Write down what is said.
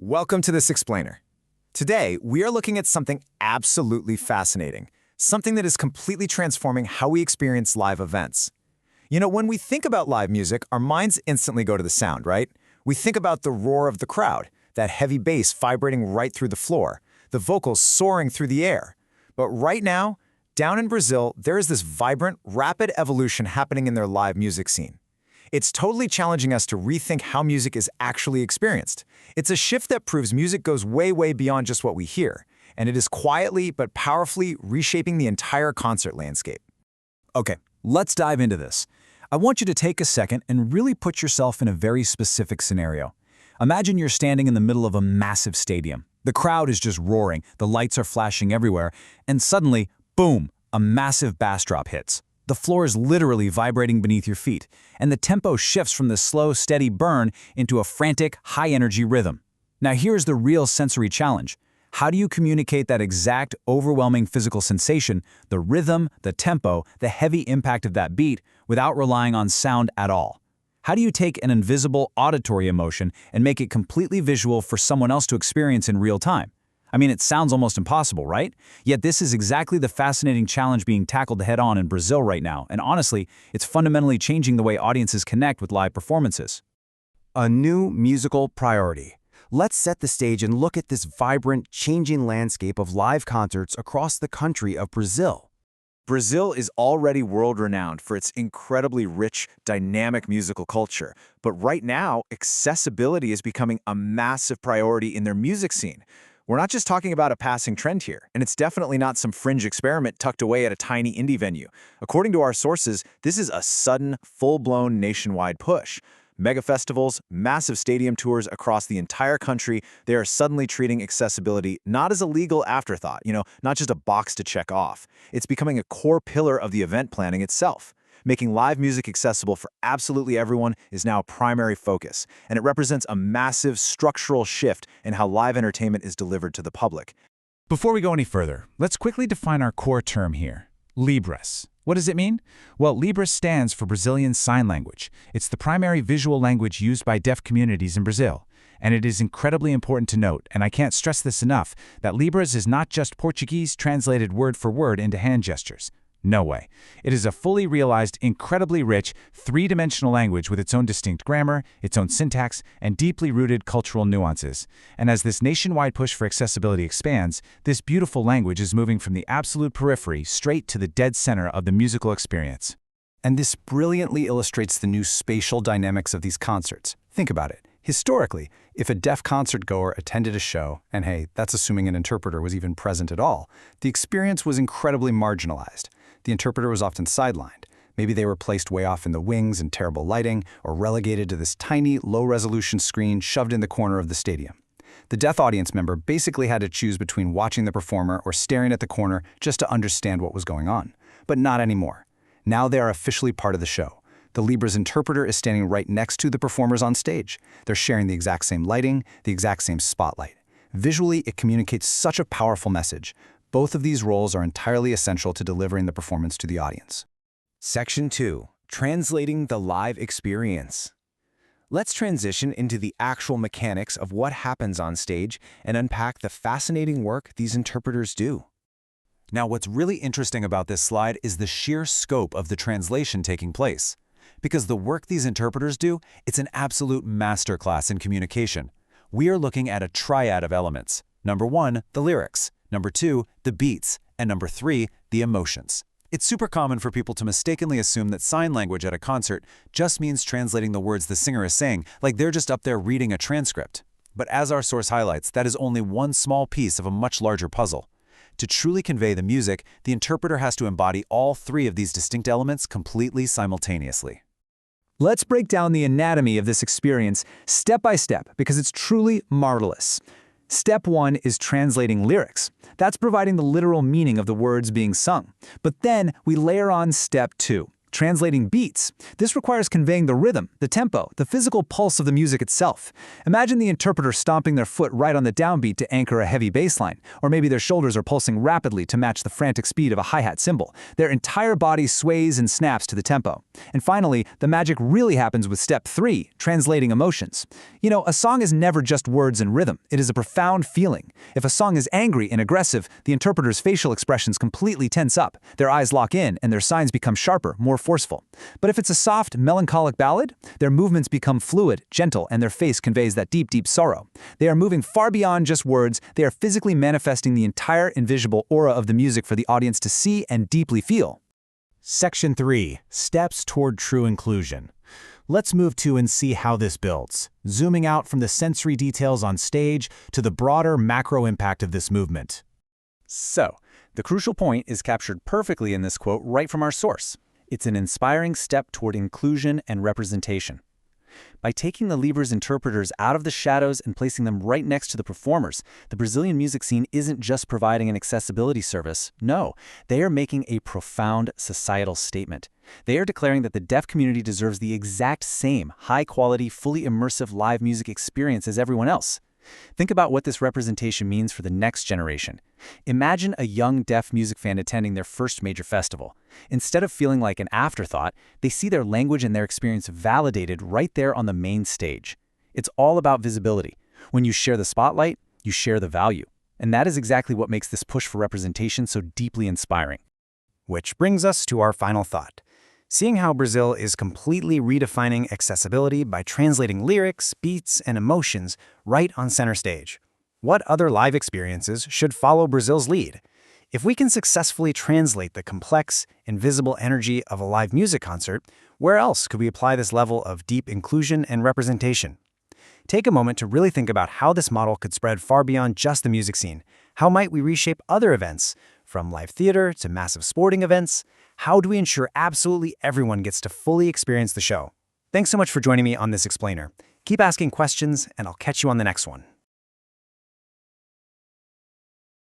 Welcome to this explainer. Today, we are looking at something absolutely fascinating, something that is completely transforming how we experience live events. You know, when we think about live music, our minds instantly go to the sound, right? We think about the roar of the crowd, that heavy bass vibrating right through the floor, the vocals soaring through the air. But right now, down in Brazil, there is this vibrant, rapid evolution happening in their live music scene. It's totally challenging us to rethink how music is actually experienced. It's a shift that proves music goes way, way beyond just what we hear, and it is quietly but powerfully reshaping the entire concert landscape. Okay, let's dive into this. I want you to take a second and really put yourself in a very specific scenario. Imagine you're standing in the middle of a massive stadium. The crowd is just roaring, the lights are flashing everywhere, and suddenly, boom, a massive bass drop hits. The floor is literally vibrating beneath your feet, and the tempo shifts from the slow, steady burn into a frantic, high-energy rhythm. Now here's the real sensory challenge. How do you communicate that exact, overwhelming physical sensation, the rhythm, the tempo, the heavy impact of that beat, without relying on sound at all? How do you take an invisible auditory emotion and make it completely visual for someone else to experience in real time? I mean, it sounds almost impossible, right? Yet this is exactly the fascinating challenge being tackled head-on in Brazil right now, and honestly, it's fundamentally changing the way audiences connect with live performances. A new musical priority. Let's set the stage and look at this vibrant, changing landscape of live concerts across the country of Brazil. Brazil is already world-renowned for its incredibly rich, dynamic musical culture, but right now, accessibility is becoming a massive priority in their music scene. We're not just talking about a passing trend here, and it's definitely not some fringe experiment tucked away at a tiny indie venue. According to our sources, this is a sudden, full-blown nationwide push. Mega festivals, massive stadium tours across the entire country, they are suddenly treating accessibility not as a legal afterthought, not just a box to check off. It's becoming a core pillar of the event planning itself. Making live music accessible for absolutely everyone is now a primary focus, and it represents a massive structural shift in how live entertainment is delivered to the public. Before we go any further, let's quickly define our core term here, Libras. What does it mean? Well, Libras stands for Brazilian Sign Language. It's the primary visual language used by deaf communities in Brazil. And it is incredibly important to note, and I can't stress this enough, that Libras is not just Portuguese translated word for word into hand gestures. No way. It is a fully realized, incredibly rich, three-dimensional language with its own distinct grammar, its own syntax, and deeply rooted cultural nuances. And as this nationwide push for accessibility expands, this beautiful language is moving from the absolute periphery straight to the dead center of the musical experience. And this brilliantly illustrates the new spatial dynamics of these concerts. Think about it. Historically, if a deaf concertgoer attended a show, and hey, that's assuming an interpreter was even present at all, the experience was incredibly marginalized. The interpreter was often sidelined. Maybe they were placed way off in the wings in terrible lighting, or relegated to this tiny, low-resolution screen shoved in the corner of the stadium. The deaf audience member basically had to choose between watching the performer or staring at the corner just to understand what was going on. But not anymore. Now they are officially part of the show. The Libras interpreter is standing right next to the performers on stage. They're sharing the exact same lighting, the exact same spotlight. Visually, it communicates such a powerful message. Both of these roles are entirely essential to delivering the performance to the audience. Section 2. Translating the live experience. Let's transition into the actual mechanics of what happens on stage and unpack the fascinating work these interpreters do. Now, what's really interesting about this slide is the sheer scope of the translation taking place. Because the work these interpreters do, it's an absolute masterclass in communication. We are looking at a triad of elements. Number 1, the lyrics. Number 2, the beats. And number 3, the emotions. It's super common for people to mistakenly assume that sign language at a concert just means translating the words the singer is saying, like they're just up there reading a transcript. But as our source highlights, that is only one small piece of a much larger puzzle. To truly convey the music, the interpreter has to embody all 3 of these distinct elements completely simultaneously. Let's break down the anatomy of this experience step by step because it's truly marvelous. Step 1 is translating lyrics. That's providing the literal meaning of the words being sung. But then we layer on step 2, translating beats. This requires conveying the rhythm, the tempo, the physical pulse of the music itself. Imagine the interpreter stomping their foot right on the downbeat to anchor a heavy bass line, or maybe their shoulders are pulsing rapidly to match the frantic speed of a hi-hat cymbal. Their entire body sways and snaps to the tempo. And finally, the magic really happens with step 3, translating emotions. You know, a song is never just words and rhythm. It is a profound feeling. If a song is angry and aggressive, the interpreter's facial expressions completely tense up. Their eyes lock in and their signs become sharper, more forceful. But if it's a soft, melancholic ballad, their movements become fluid, gentle, and their face conveys that deep, deep sorrow. They are moving far beyond just words. They are physically manifesting the entire invisible aura of the music for the audience to see and deeply feel. Section 3. Steps toward true inclusion. Let's move to and see how this builds, zooming out from the sensory details on stage to the broader macro impact of this movement. So, the crucial point is captured perfectly in this quote right from our source. It's an inspiring step toward inclusion and representation. By taking the Libras interpreters out of the shadows and placing them right next to the performers, the Brazilian music scene isn't just providing an accessibility service. No, they are making a profound societal statement. They are declaring that the deaf community deserves the exact same high-quality, fully immersive live music experience as everyone else. Think about what this representation means for the next generation. Imagine a young deaf music fan attending their first major festival. Instead of feeling like an afterthought, they see their language and their experience validated right there on the main stage. It's all about visibility. When you share the spotlight, you share the value. And that is exactly what makes this push for representation so deeply inspiring. Which brings us to our final thought. Seeing how Brazil is completely redefining accessibility by translating lyrics, beats, and emotions right on center stage. What other live experiences should follow Brazil's lead? If we can successfully translate the complex, invisible energy of a live music concert, where else could we apply this level of deep inclusion and representation? Take a moment to really think about how this model could spread far beyond just the music scene. How might we reshape other events, from live theater to massive sporting events? How do we ensure absolutely everyone gets to fully experience the show? Thanks so much for joining me on this explainer. Keep asking questions, and I'll catch you on the next one.